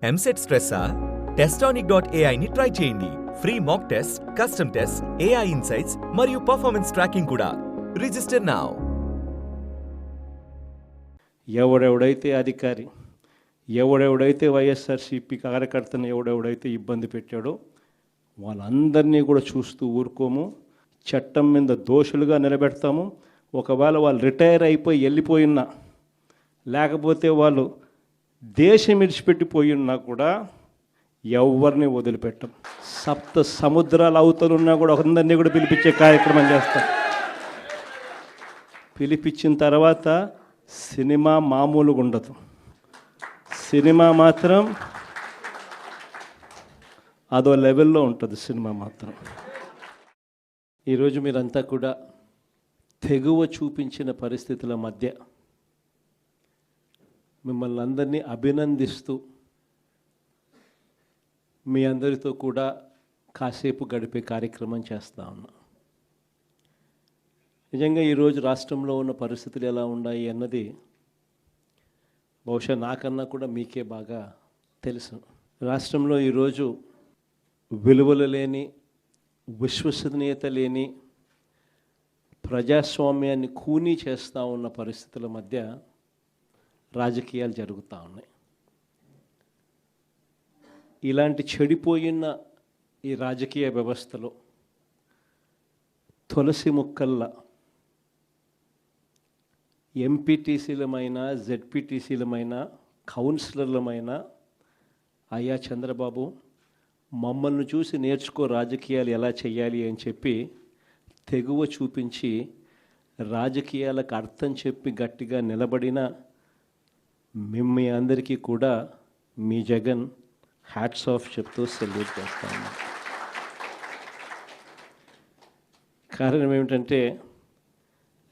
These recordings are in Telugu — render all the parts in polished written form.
ఎంసెట్ స్ట్రెస్సా? టెస్టానిక్.ai ని ట్రై చేయండి. Free mock test, custom test, AI insights మరియు పర్ఫార్మెన్స్ ట్రాకింగ్ కూడా. Register now. ఎవడెవడైతే అధికారి, ఎవడెవడైతే వైఎస్ఆర్సీపీ కార్యకర్తను ఎవడెవడైతే ఇబ్బంది పెట్టాడో వాళ్ళందరినీ కూడా చూస్తూ ఊరుకోము. చట్టం మీద దోషులుగా నిలబెడతాము. ఒకవేళ వాళ్ళు రిటైర్ అయిపోయి వెళ్ళిపోయినా, లేకపోతే వాళ్ళు దేశం విడిచిపెట్టిపోయినా కూడా ఎవరిని వదిలిపెట్టం. సప్త సముద్రాల అవతలున్నా కూడా అందరినీ కూడా పిలిపించే కార్యక్రమం చేస్తాం. పిలిపించిన తర్వాత సినిమా మామూలుగా ఉండదు. సినిమా మాత్రం అదో లెవెల్లో ఉంటుంది. సినిమా మాత్రం ఈరోజు మీరంతా కూడా తెగువ చూపించిన పరిస్థితుల మధ్య మిమ్మల్ని అందరినీ అభినందిస్తూ మీ అందరితో కూడా కాసేపు గడిపే కార్యక్రమం చేస్తూ ఉన్నా. నిజంగా ఈరోజు రాష్ట్రంలో ఉన్న పరిస్థితులు ఎలా ఉన్నాయి అన్నది బహుశా నాకన్నా కూడా మీకే బాగా తెలుసు. రాష్ట్రంలో ఈరోజు విలువలు లేని, విశ్వసనీయత లేని, ప్రజాస్వామ్యాన్ని కూనీ చేస్తూ ఉన్న పరిస్థితుల మధ్య రాజకీయాలు జరుగుతూ ఉన్నాయి. ఇలాంటి చెడిపోయిన ఈ రాజకీయ వ్యవస్థలో తులసి ముక్కల్లా ఎంపీటీసీలమైన, జెడ్పీటీసీలమైన, కౌన్సిలర్లమైన అయ్యా చంద్రబాబు మమ్మల్ని చూసి నేర్చుకో రాజకీయాలు ఎలా చేయాలి అని చెప్పి తెగువ చూపించి రాజకీయాలకు అర్థం చెప్పి గట్టిగా నిలబడిన మీ అందరికీ కూడా మీ జగన్ హ్యాట్స్ ఆఫ్ చెప్తూ సెల్యూట్ చేస్తా ఉన్నాను. కారణం ఏమిటంటే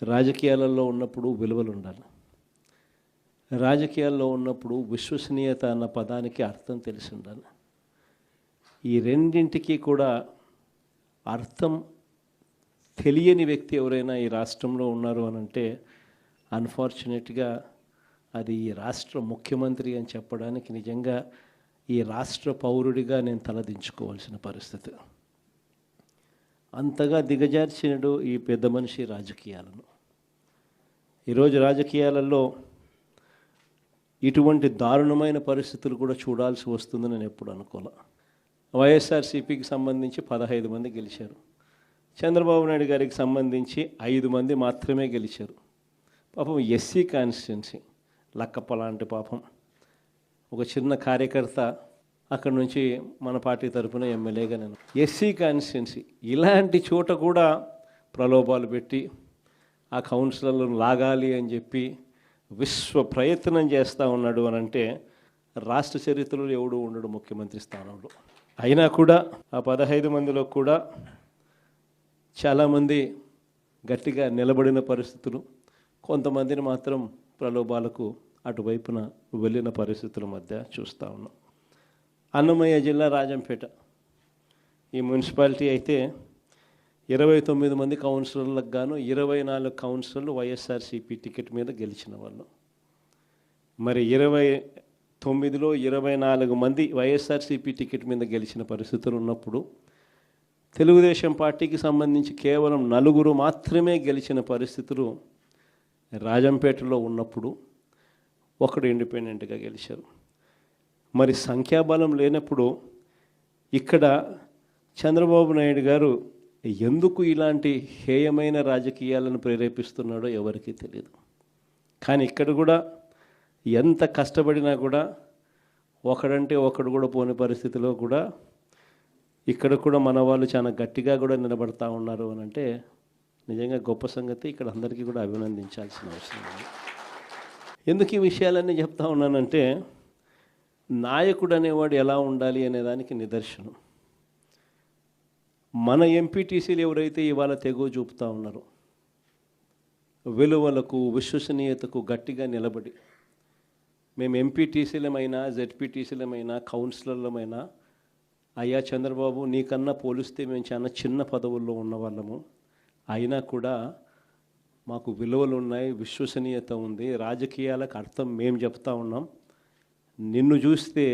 రాజకీయాలలో ఉన్నప్పుడు విలువలు ఉండాలి. రాజకీయాల్లో ఉన్నప్పుడు విశ్వసనీయత అన్న పదానికి అర్థం తెలిసి ఉండాలి. ఈ రెండింటికి కూడా అర్థం తెలియని వ్యక్తి ఎవరైనా ఈ రాష్ట్రంలో ఉన్నారు అని అంటే అన్ఫార్చునేట్గా అది ఈ రాష్ట్ర ముఖ్యమంత్రి అని చెప్పడానికి నిజంగా ఈ రాష్ట్ర పౌరుడిగా నేను తలదించుకోవాల్సిన పరిస్థితి. అంతగా దిగజార్చినడు ఈ పెద్ద మనిషి రాజకీయాలను. ఈరోజు రాజకీయాలలో ఇటువంటి దారుణమైన పరిస్థితులు కూడా చూడాల్సి వస్తుందని నేను ఎప్పుడు అనుకోలే. వైఎస్ఆర్సీపీకి సంబంధించి 15 మంది గెలిచారు. చంద్రబాబు నాయుడు గారికి సంబంధించి 5 మంది మాత్రమే గెలిచారు. పాపం ఎస్సీ కాన్స్టిట్యున్సీ లక్కప్ప లాంటి పాపం ఒక చిన్న కార్యకర్త అక్కడి నుంచి మన పార్టీ తరఫున ఎమ్మెల్యేగా నేను ఎస్సీ కాన్స్టిట్యున్సీ ఇలాంటి చోట కూడా ప్రలోభాలు పెట్టి ఆ కౌన్సిలర్లను లాగాలి అని చెప్పి విశ్వ ప్రయత్నం చేస్తూ ఉన్నాడు అని అంటే రాష్ట్ర చరిత్రలో ఎవడు ఉండడు ముఖ్యమంత్రి స్థానంలో. అయినా కూడా ఆ 15 మందిలో కూడా చాలామంది గట్టిగా నిలబడిన పరిస్థితులు, కొంతమందిని మాత్రం ప్రలోభాలకు అటువైపున వెళ్ళిన పరిస్థితుల మధ్య చూస్తూ ఉన్నాం. అన్నమయ్య జిల్లా రాజంపేట ఈ మున్సిపాలిటీ అయితే 29 మంది కౌన్సిలర్లకు గాను 24 కౌన్సిలర్లు వైఎస్ఆర్సీపీ టికెట్ మీద గెలిచిన వాళ్ళు. మరి 29లో 24 మంది వైఎస్ఆర్సీపీ టికెట్ మీద గెలిచిన పరిస్థితులు ఉన్నప్పుడు తెలుగుదేశం పార్టీకి సంబంధించి కేవలం 4 మాత్రమే గెలిచిన పరిస్థితులు రాజంపేటలో ఉన్నప్పుడు ఒకడు ఇండిపెండెంట్గా గెలిచారు. మరి సంఖ్యాబలం లేనప్పుడు ఇక్కడ చంద్రబాబు నాయుడు గారు ఎందుకు ఇలాంటి హేయమైన రాజకీయాలను ప్రేరేపిస్తున్నాడో ఎవరికీ తెలియదు. కానీ ఇక్కడ కూడా ఎంత కష్టపడినా కూడా ఒకడంటే ఒకడు కూడా పోని పరిస్థితిలో కూడా ఇక్కడ కూడా మన వాళ్ళు చాలా గట్టిగా కూడా నిలబడతా ఉన్నారు అని అంటే నిజంగా గొప్ప సంగతి. ఇక్కడ అందరికీ కూడా అభినందించాల్సిన అవసరం ఉంది. ఎందుకు ఈ విషయాలన్నీ చెప్తా ఉన్నానంటే నాయకుడు అనేవాడు ఎలా ఉండాలి అనేదానికి నిదర్శనం. మన ఎంపీటీసీలు ఎవరైతే ఇవాళ తెగువ చూపుతూ ఉన్నారో విలువలకు, విశ్వసనీయతకు గట్టిగా నిలబడి మేము ఎంపీటీసీలమైనా, జెడ్పీటీసీలమైనా, కౌన్సిలర్లమైనా అయ్యా చంద్రబాబు నీకన్నా పోలిస్తే మేము చాలా చిన్న పదవుల్లో ఉన్నవాళ్ళము, అయినా కూడా మాకు విలువలు ఉన్నాయి, విశ్వసనీయత ఉంది, రాజకీయాలకు అర్థం మేము చెప్తా ఉన్నాం, నిన్ను చూస్తే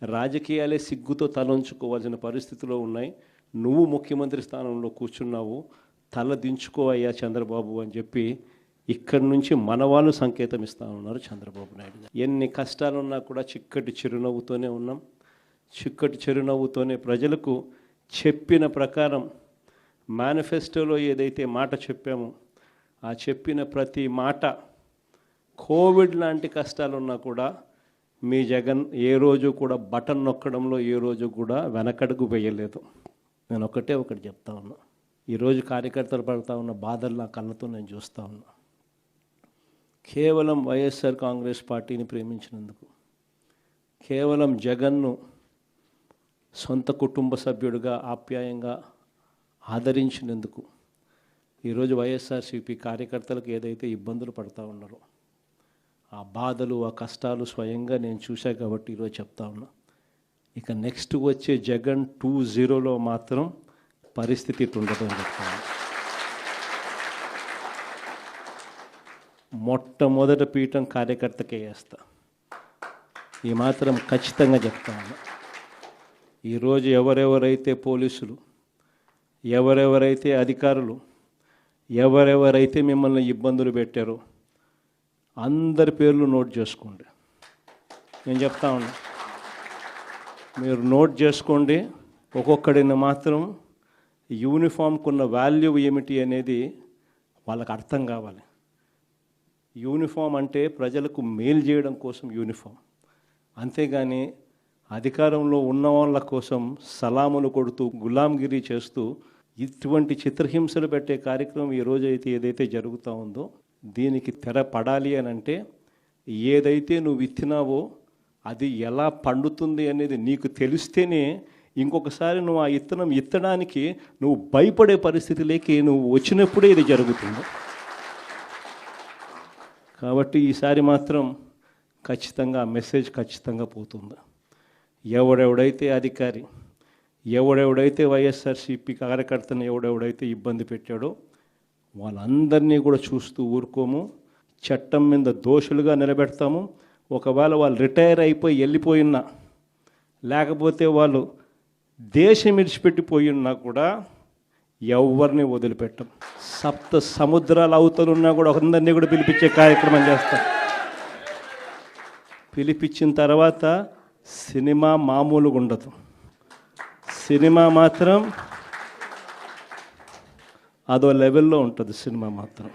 రాజకీయాలే సిగ్గుతో తలంచుకోవాల్సిన పరిస్థితిలో ఉన్నాయి. నువ్వు ముఖ్యమంత్రి స్థానంలో కూర్చున్నావు, తల దించుకోవయ్యా చంద్రబాబు అని చెప్పి ఇక్కడి నుంచి మన వాళ్ళు సంకేతం ఇస్తా ఉన్నారు చంద్రబాబు నాయుడు గారు. ఎన్ని కష్టాలున్నా కూడా చిక్కటి చిరునవ్వుతోనే ఉన్నాం. చిక్కటి చిరునవ్వుతోనే ప్రజలకు చెప్పిన ప్రకారం మేనిఫెస్టోలో ఏదైతే మాట చెప్పామో ఆ చెప్పిన ప్రతి మాట, కోవిడ్ లాంటి కష్టాలున్నా కూడా మీ జగన్ ఏ రోజు కూడా బటన్ నొక్కడంలో ఏ రోజు కూడా వెనకడుగు వేయలేదు. నేను ఒకటి చెప్తా ఉన్నా. ఈరోజు కార్యకర్తలు పడుతూ ఉన్న బాధలు నా కళ్ళతో నేను చూస్తూ ఉన్నా. కేవలం వైఎస్ఆర్ కాంగ్రెస్ పార్టీని ప్రేమించినందుకు, కేవలం జగన్ను సొంత కుటుంబ సభ్యుడిగా ఆప్యాయంగా ఆదరించినందుకు ఈరోజు వైఎస్ఆర్సీపీ కార్యకర్తలకు ఏదైతే ఇబ్బందులు పడుతూ ఉన్నారో ఆ బాధలు, ఆ కష్టాలు స్వయంగా నేను చూశా కాబట్టి ఈరోజు చెప్తా ఉన్నా. ఇక నెక్స్ట్ వచ్చే జగన్ 2.0లో మాత్రం పరిస్థితి ఇటు ఉండదు అని చెప్తాను. మొట్టమొదటి పీఠం కార్యకర్తకే వేస్తా, ఈ మాత్రం ఖచ్చితంగా చెప్తా ఉన్నా. ఈరోజు ఎవరెవరైతే పోలీసులు, ఎవరెవరైతే అధికారులు, ఎవరెవరైతే మిమ్మల్ని ఇబ్బందులు పెట్టారో అందరి పేర్లు నోట్ చేసుకోండి. నేను చెప్తా ఉన్నా, మీరు నోట్ చేసుకోండి. ఒక్కొక్కడిని మాత్రం యూనిఫామ్కు ఉన్న వాల్యూ ఏమిటి అనేది వాళ్ళకి అర్థం కావాలి. యూనిఫామ్ అంటే ప్రజలకు మేలు చేయడం కోసం యూనిఫామ్, అంతేగాని అధికారంలో ఉన్న వాళ్ళ కోసం సలాములు కొడుతూ గులాంగిరి చేస్తూ ఇటువంటి చిత్రహింసలు పెట్టే కార్యక్రమం ఈరోజు అయితే ఏదైతే జరుగుతూ ఉందో దీనికి తెర పడాలి అని అంటే ఏదైతే నువ్వు విత్తినావో అది ఎలా పండుతుంది అనేది నీకు తెలిస్తేనే ఇంకొకసారి నువ్వు ఆ ఇత్తనం ఇత్తడానికి నువ్వు భయపడే పరిస్థితిలోకి నువ్వు వచ్చినప్పుడే ఇది జరుగుతుంది. కాబట్టి ఈసారి మాత్రం ఖచ్చితంగా మెసేజ్ ఖచ్చితంగా పోతుంది. ఎవడెవడైతే అధికారి, ఎవడెవడైతే వైఎస్ఆర్సీపీ కార్యకర్తను ఎవడెవడైతే ఇబ్బంది పెట్టాడో వాళ్ళందరినీ కూడా చూస్తూ ఊరుకోము. చట్టం మీద దోషులుగా నిలబెడతాము. ఒకవేళ వాళ్ళు రిటైర్ అయిపోయి వెళ్ళిపోయినా, లేకపోతే వాళ్ళు దేశం విడిచిపెట్టిపోయినా కూడా ఎవరిని వదిలిపెట్టం. సప్త సముద్రాల అవతలున్నా కూడా అందరినీ కూడా పిలిపించే కార్యక్రమం చేస్తాం. పిలిపించిన తర్వాత సినిమా మామూలుగా ఉండదు. సినిమా మాత్రం అదో లెవెల్లో ఉంటుంది. సినిమా మాత్రం